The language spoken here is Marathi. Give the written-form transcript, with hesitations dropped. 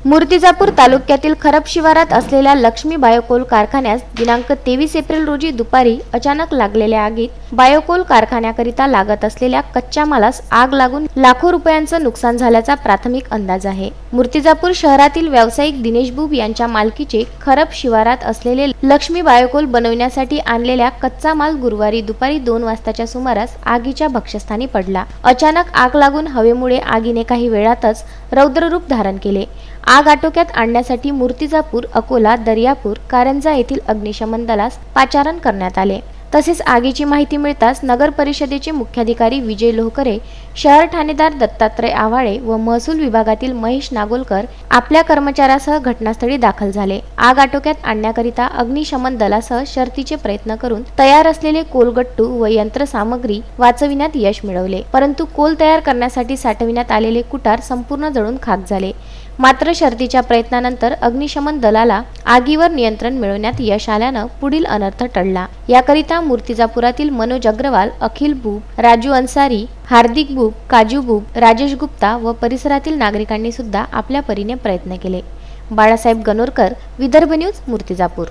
मूर्तिजापूर तालुक्यातील खरब शिवारात असलेल्या लक्ष्मी बायोकोल कारखान्यास दिनांक 23 एप्रिल रोजी दुपारी अचानक लागलेल्या आगीत बायोकोल कारखान्याकरिता लागत असलेल्या कच्च्या मालास आग लागून लाखो रुपयांचं नुकसान झाल्याचा प्राथमिक अंदाज आहे। मूर्तिजापूर शहरातील व्यावसायिक दिनेश बुब यांच्या मालकीचे खरब शिवारात असलेले लक्ष्मी बायोकोल बनवण्यासाठी आणलेल्या कच्चा माल गुरुवारी दुपारी 2 वाजताच्या सुमारास आगीच्या भक्ष्यस्थानी पडला। अचानक आग लागून हवेमुळे आगीने काही वेळातच रौद्र रूप धारण केले। आग आटोक्यात आणण्यासाठी मूर्तिजापूर, अकोला, दर्यापूर, कारंजा येथील अग्निशमन दलास पाचारण करण्यात आले। तसेच आगीची माहिती मिळताच नगर परिषदेचे मुख्याधिकारी विजय लोहकरे, शहर ठाणेदार दत्तात्रय आवाळे व महसूल विभागातील महेश नागोलकर आपल्या कर्मचाऱ्यासह घटनास्थळी दाखल झाले। आग आटोक्यात आणण्याकरिता अग्निशमन दलासह शर्थीचे प्रयत्न करून तयार असलेले कोलगट्टू व यंत्रसामग्री वाचविण्यात यश मिळवले, परंतु कोल तयार करण्यासाठी साठविण्यात आलेले कुटार संपूर्ण जळून खाक झाले। मात्र शर्थीच्या प्रयत्नानंतर अग्निशमन दलाला आगीवर नियंत्रण मिळवण्यात यश आल्यानं पुढील अनर्थ टळला। याकरिता मूर्तिजापुरातील मनोज अग्रवाल, अखिल बुब, राजू अन्सारी, हार्दिक बुब, काजू बुब, राजेश गुप्ता व परिसरातील नागरिकांनी सुद्धा आपल्या परीने प्रयत्न केले। बाळासाहेब गणोरकर, विदर्भ न्यूज, मूर्तिजापूर।